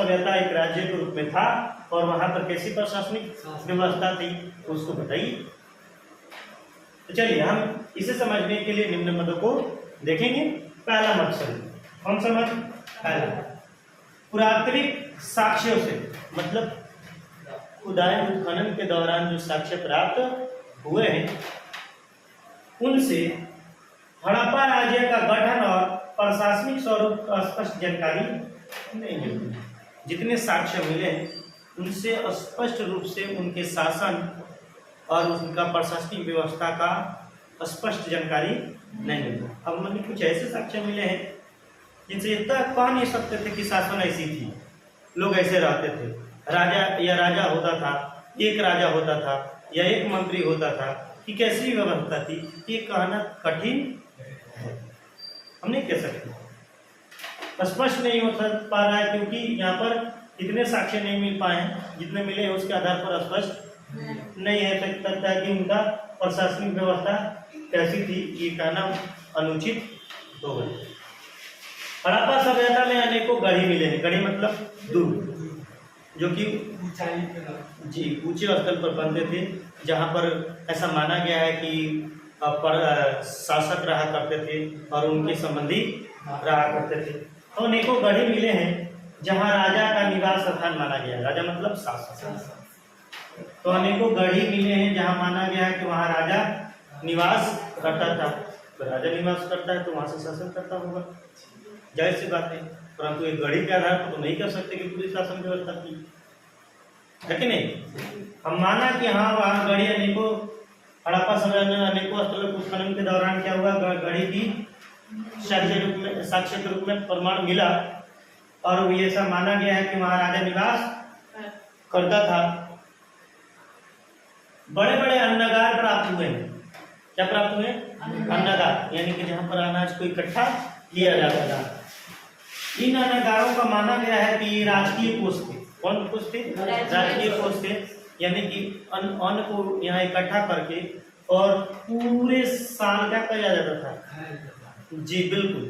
सभ्यता एक राज्य के रूप में था और वहां पर कैसी प्रशासनिक व्यवस्था थी उसको बताइए। तो चलिए हम इसे समझने के लिए निम्न मदों को देखेंगे। पहला मत समझिए, कौन सा मत? पहला, पुरातात्विक साक्ष्यों से, मतलब खुदाई उत्खनन के दौरान जो साक्ष्य प्राप्त हुए हैं उनसे हड़प्पा राज्य का गठन और प्रशासनिक स्वरूप का स्पष्ट जानकारी नहीं मिलती। जितने साक्ष्य मिले उनसे स्पष्ट रूप से उनके शासन और उनका प्रशासनिक व्यवस्था का स्पष्ट जानकारी नहीं मिलता। अब मैंने कुछ ऐसे साक्ष्य मिले हैं जिनसे इतना कह नहीं सकते थे कि शासन ऐसी थी, लोग ऐसे रहते थे, राजा होता था, एक राजा होता था या एक मंत्री होता था, कि कैसी व्यवस्था थी ये कहना कठिन है, हम नहीं कह सकते। स्पष्ट नहीं हो पा रहा है क्योंकि यहाँ पर इतने साक्ष्य नहीं मिल पाए हैं, जितने मिले हैं उसके आधार पर स्पष्ट नहीं है सकता कि उनका प्रशासनिक व्यवस्था कैसी थी, ये कहना अनुचित होगा। हड़प्पा सभ्यता में अनेकों गढ़ी मिले हैं, गढ़ी मतलब दुर्ग, जो कि जी ऊंचे स्थल पर बनते थे, जहाँ पर ऐसा माना गया है कि शासक रहा करते थे और उनके संबंधी रहा करते थे। तो अनेकों गढ़ी मिले हैं जहाँ राजा का निवास स्थान माना गया है, राजा मतलब शासक। तो अनेकों गढ़ी मिले हैं जहाँ माना गया है कि वहाँ राजा निवास करता था। तो राजा निवास करता है तो वहाँ से शासन करता होगा, जाहिर सी बात है। परंतु एक गढ़ी के आधार पर तो नहीं कर सकते कि पूरी शासन व्यवस्था की है कि नहीं। हम माना कि हाँ वहाँ गढ़ी अनेकों हड़प्पा सभ्यता में अनेकों स्थलों उत्खनन के दौरान क्या हुआ, गढ़ी की साक्ष्य के रूप में प्रमाण मिला और ये ऐसा माना गया है कि वहाँ राजा निवास करता था। बड़े बड़े अन्नागार प्राप्त हुए हैं। क्या प्राप्त हुए? अन्नागार, यानी कि जहाँ पर अनाज को इकट्ठा किया जाता था। इन अन्नागारों का माना गया है कि राजकीय कोष थे। कौन कोष थे? राजकीय कोष थे, यानी कि अन्न को यहाँ इकट्ठा करके और पूरे साल क्या किया जाता था? जी बिल्कुल,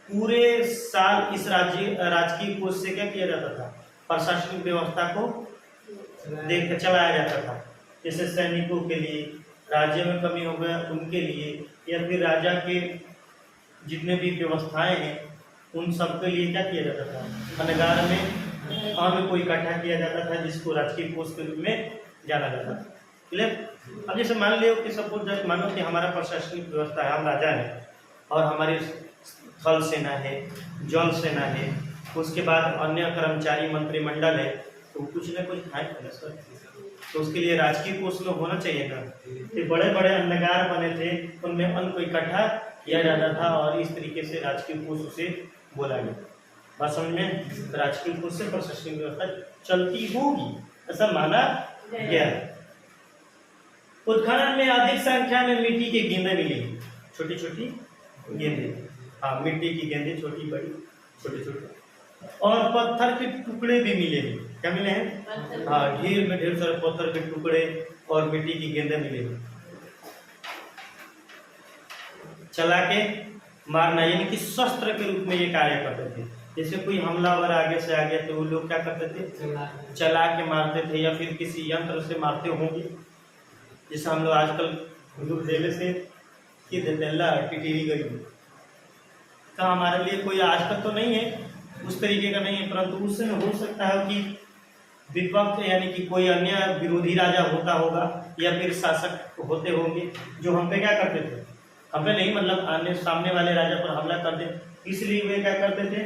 पूरे साल इस राजकीय कोष से क्या किया जाता था? प्रशासनिक व्यवस्था को देख चलाया जाता था। जैसे सैनिकों के लिए, राज्य में कमी हो गया उनके लिए, या फिर राजा के जितने भी व्यवस्थाएं हैं उन सब के लिए क्या किया जाता था? अन्नागार में अन्न को इकट्ठा किया जाता था, जिसको राजकीय कोष के रूप में जाना जाता था। क्लियर? अब जैसे मान लियो कि सपोज मानो कि हमारा प्रशासनिक व्यवस्था है, हम राजा हैं और हमारी थल सेना है, जल सेना है, उसके बाद अन्य कर्मचारी मंत्रिमंडल है, तो कुछ न कुछ खाएंगे सर, तो उसके लिए राजकीय कोष में होना चाहिए ना। ये बड़े बड़े अन्नागार बने थे, उनमें अन्न को इकट्ठा किया जाता था और इस तरीके से राजकीय कोष उसे बोला गया। बात समझ में? राजकीय कोष से प्रशासनिक व्यवस्था चलती होगी ऐसा माना गया। उत्खनन में अधिक संख्या में मिट्टी के गेंदें मिली, छोटी छोटी गेंदें, हाँ मिट्टी की गेंदें, छोटी बड़ी छोटे छोटे, और पत्थर के टुकड़े भी मिले हैं। क्या मिले हैं? हाँ, ढेर में ढेर सारे पत्थर के टुकड़े और मिट्टी की गेंदें मिले हैं। चला के मारना, यानी कि शस्त्र के रूप में ये कार्य करते थे। जैसे कोई हमलावर आगे से आ गया तो वो लोग क्या करते थे? चला के मारते थे, या फिर किसी यंत्र से मारते होंगे, जैसे हम लोग आजकल ढेले से कि देते हैं टिटिरी गई का हमारे लिए कोई आज तक तो नहीं है, उस तरीके का नहीं है, परंतु उससे हो सकता है कि विपक्ष यानी कि कोई अन्य विरोधी राजा होता होगा या फिर शासक होते होंगे जो हम पे क्या करते थे, हम पे नहीं मतलब आने सामने वाले राजा पर हमला कर दे, इसलिए वे क्या करते थे,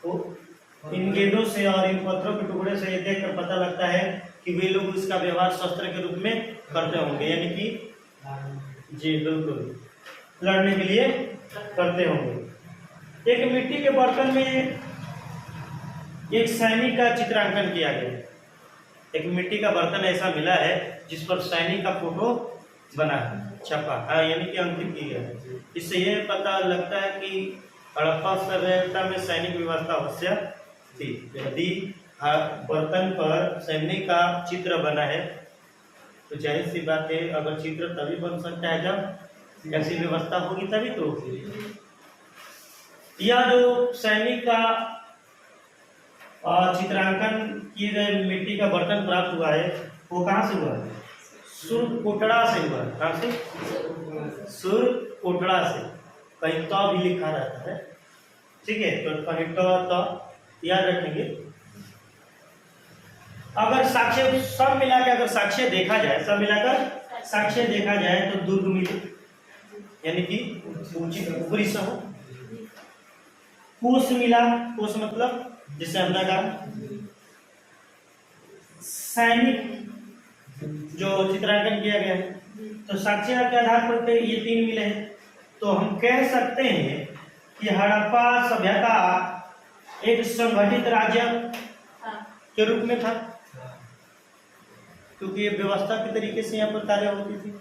वो इन गेंदों से और इन पत्थरों के टुकड़े से ये देखकर पता लगता है कि वे लोग इसका व्यवहार शस्त्र के रूप में करते होंगे, यानी कि जी बिल्कुल लड़ने के लिए करते होंगे। एक मिट्टी के बर्तन में एक सैनिक का चित्रांकन किया गया। एक मिट्टी का बर्तन ऐसा मिला है जिस पर सैनिक का फोटो बना है, छपा, हाँ यानी कि अंकित किया है। इससे यह पता लगता है कि हड़प्पा सभ्यता में सैनिक व्यवस्था अवश्य थी। यदि बर्तन पर सैनिक का चित्र बना है तो जाहिर सी बात है, अगर चित्र तभी बन सकता है जब ऐसी व्यवस्था होगी, तभी तो। यह जो सैनिक का और चित्रांकन की जो मिट्टी का बर्तन प्राप्त हुआ है वो कहाँ से हुआ है? सुरकोटड़ा से हुआ है। कहाँ से? सुरकोटड़ा से। कहीं तो भी लिखा रहता है, ठीक है, तो कहीं तो याद रखेंगे। अगर साक्ष्य सब मिलाकर अगर साक्ष्य देखा जाए, सब मिलाकर साक्ष्य देखा जाए तो दुर्ग मिले, यानी कि ऊंची ऊपरी समूह। कोष मिला, कोष मतलब जिसे हमने कहा सैनिक जो चित्रांकन किया गया है, तो साक्ष्य के आधार पर ये 3 मिले हैं। तो हम कह सकते हैं कि हड़प्पा सभ्यता एक संगठित राज्य के रूप में था, क्योंकि ये व्यवस्था के तरीके से यहाँ पर कार्य होती थी।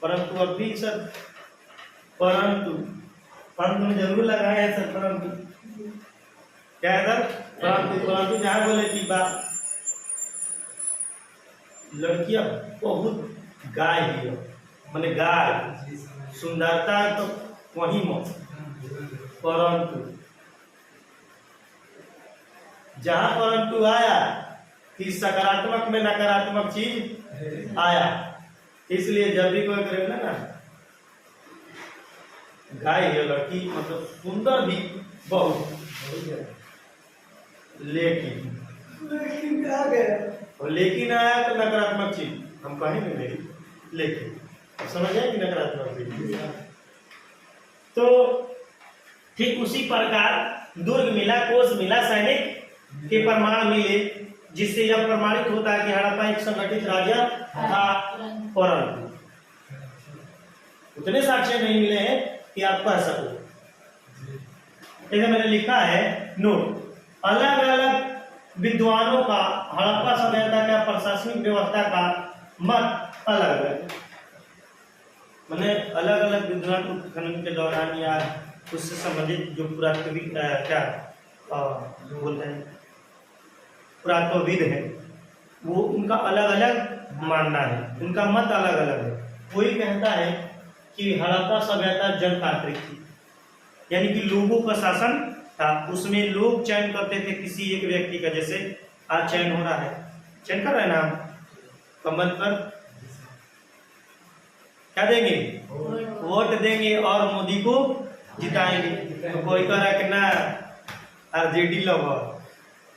परंतु अब भी सर, परंतु में जरूर लगाया है सर, परंतु क्या है सर? परंतु जहाँ बोले कि बात लड़कियां बहुत गाय ही हो, मैंने गाय सुंदरता तो वही मत, परंतु जहां परंतु आया कि सकारात्मक में नकारात्मक चीज आया, इसलिए जब भी कोई करेगा ना गाय है लड़की, मतलब सुंदर भी बहुत, लेकिन आ गया, और लेकिन आया तो नकारात्मक चीज हम कहेंगे नहीं, लेकिन समझ आए कि नकारात्मक चीज। तो ठीक उसी प्रकार दुर्ग मिला, कोष मिला, सैनिक के प्रमाण मिले, जिससे यह प्रमाणित होता है कि हड़प्पा एक संगठित राज्य था। परंतु उतने साक्ष्य नहीं मिले हैं कि आप कह सको। जैसे मैंने लिखा है नोट, अलग अलग विद्वानों का हड़प्पा सभ्यता का प्रशासनिक व्यवस्था का मत अलग अलग, मैंने अलग अलग विद्वान खनन के दौरान या उससे संबंधित जो पुरातत्विक क्या बोलते हैं पुरातत्वविद है, वो उनका अलग अलग मानना है, उनका मत अलग अलग है। कोई कहता है कि हड़प्पा सभ्यता जनतांत्रिक थी, यानी कि लोगों का शासन था, उसमें लोग चयन करते थे किसी एक व्यक्ति का, जैसे आज चयन हो रहा है, चयन कर रहे हैं ना हम, कमल पर क्या देंगे? वोट देंगे और मोदी को जिताएंगे। तो कोई कह रहा है कि ना आरजेडी लोग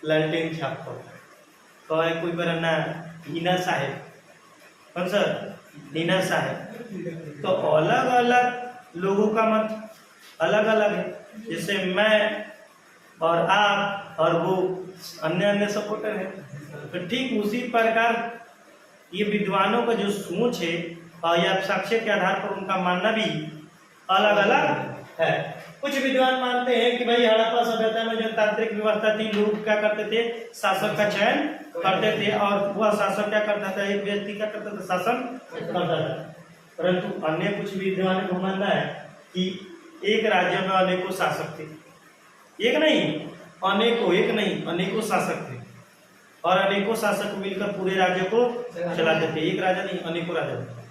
लालटेन छाप पर, कोई कह रहा ना हीना साहेब, कौन सर? हीना साहेब। तो अलग अलग लोगों का मत अलग अलग है, जैसे मैं और आप और वो अन्य अन्य सपोर्टर है। तो ठीक उसी प्रकार ये विद्वानों का जो सोच है और या साक्ष्य के आधार पर उनका मानना भी अलग अलग है। कुछ विद्वान मानते हैं कि भाई हड़प्पा सभ्यता में जनतांत्रिक व्यवस्था थी, लोग क्या करते थे? शासक का चयन करते थे, और वह शासक क्या करता था? एक व्यक्ति क्या करता था? शासन करता था। परंतु अन्य कुछ विद्वानों को मानना है कि एक राज्य में अनेकों शासक थे, एक नहीं अनेकों, एक नहीं अनेकों शासक थे, और अनेकों शासक मिलकर पूरे राज्य को चलाते थे, एक राजा नहीं अनेकों राजा थे।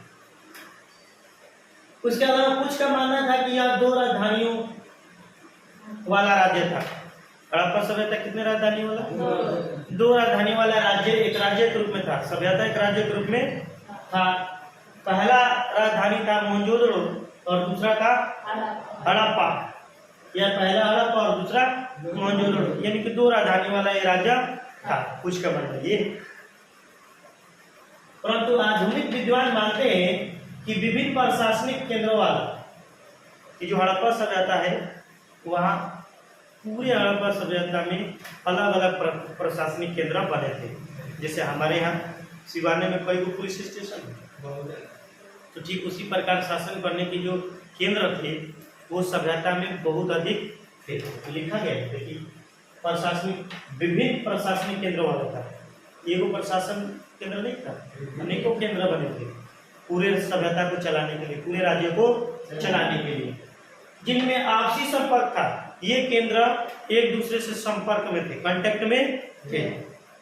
उसके अलावा कुछ का मानना था कि यह 2 राजधानियों वाला राज्य था। हड़प्पा सभ्यता कितने राजधानी वाला? 2 राजधानी वाला राज्य, एक राज्य के रूप में था, सभ्यता एक राज्य के रूप में था। पहला राजधानी था मोहनजोदड़ो और दूसरा था हड़प्पा, या पहला हड़प्पा और दूसरा मोहनजोदड़ो, यानी कि 2 राजधानी वाला ये राज्य था। कुछ का मानना ये। परंतु आधुनिक विद्वान मानते हैं कि विभिन्न प्रशासनिक केंद्रों वाला कि जो हड़प्पा सभ्यता है, वहाँ पूरे हड़प्पा सभ्यता में अलग अलग प्रशासनिक केंद्र बने थे। जैसे हमारे यहाँ सिवाने में कई पुलिस स्टेशन है, तो ठीक उसी प्रकार शासन करने के जो केंद्र थे वो सभ्यता में बहुत अधिक थे। लिखा गया है कि प्रशासनिक विभिन्न प्रशासनिक केंद्र वाला था, एगो प्रशासन केंद्र नहीं था, अनेकों केंद्र बने थे पूरे सभ्यता को चलाने के लिए, पूरे राज्य को चलाने के लिए, जिनमें आपसी संपर्क था। ये केंद्र एक दूसरे से संपर्क में थे, कांटेक्ट में थे।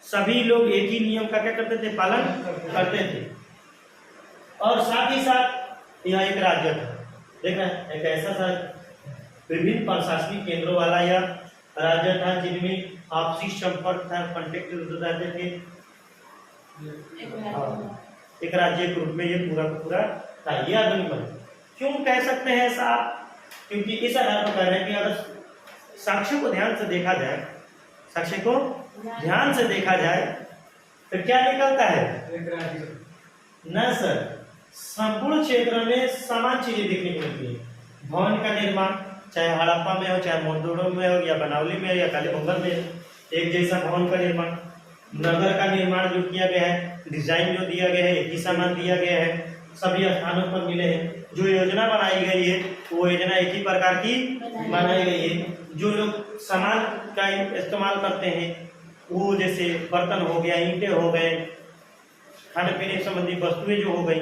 सभी लोग एक ही नियम का क्या करते थे? पालन करते थे। और साथ ही साथ यह एक राज्य था, देखा एक ऐसा था विभिन्न प्रशासनिक केंद्रों वाला यह राज्य था, जिनमें आपसी संपर्क था, कॉन्टेक्ट रहते थे एक राज्य के रूप में, ये पूरा का पूरा था। ये आधुनिक भारत क्यों कह सकते हैं ऐसा आप? क्योंकि इस आधार पर कह रहे हैं कि अगर साक्ष्य को ध्यान से देखा जाए, साक्ष्य को ध्यान से देखा जाए तो क्या निकलता है? न सर, संपूर्ण क्षेत्र में समान चीजें देखने को मिलती है। भवन का निर्माण चाहे हड़प्पा में हो, चाहे मोंदोडो में हो, या बनावली में, या कालीबंगन में, एक जैसा भवन का निर्माण। नगर का निर्माण जो किया गया है, डिजाइन जो दिया गया है, एक ही सामान दिया गया है, सभी स्थानों पर मिले हैं। जो योजना बनाई गई है वो योजना एक ही प्रकार की बनाई गई है। जो लोग सामान का इस्तेमाल करते हैं वो जैसे बर्तन हो गया, ईंटें हो गए, खाने पीने संबंधी वस्तुएं जो हो गई,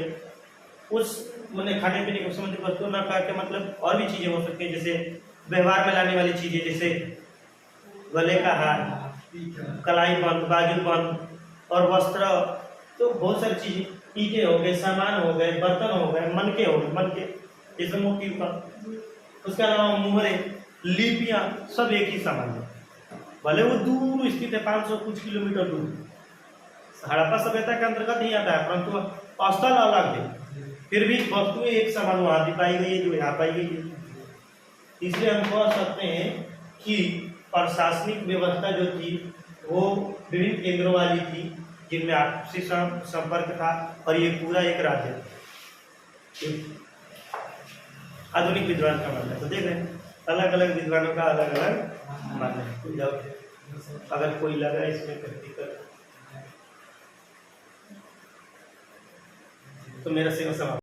उस मैंने खाने पीने के संबंधी वस्तुओं ना कहा के मतलब और भी चीजें हो सकती है, जैसे व्यवहार में लाने वाली चीजें, जैसे गले का हार, कलाई बंद, बाजू बंद और वस्त्र, तो बहुत सारी चीजें, ईंटें हो गए, सामान हो गए, बर्तन हो गए, मनके हो गए, मनके जैसे मोती का, उसके अलावा मुहरे, लिपियां, सब एक ही सामान है। भले वो दूर स्थित है, 500 कुछ किलोमीटर दूर, हड़प्पा सभ्यता के अंतर्गत ही आता है, परंतु स्थल अलग है, फिर भी वस्तुएं एक समान वहां भी पाई गई है जो यहाँ पाई गई है। इसलिए हम कह सकते हैं कि प्रशासनिक व्यवस्था जो थी वो विभिन्न केंद्रों वाली थी, जिनमें आपसी संपर्क था, और ये पूरा एक राज्य था। आधुनिक विद्वान का मानना है, तो देख रहे हैं अलग अलग विद्वानों का अलग अलग मानना है। अगर कोई लगा इसमें दिक्कत तो मेरा सेवा समाप्त।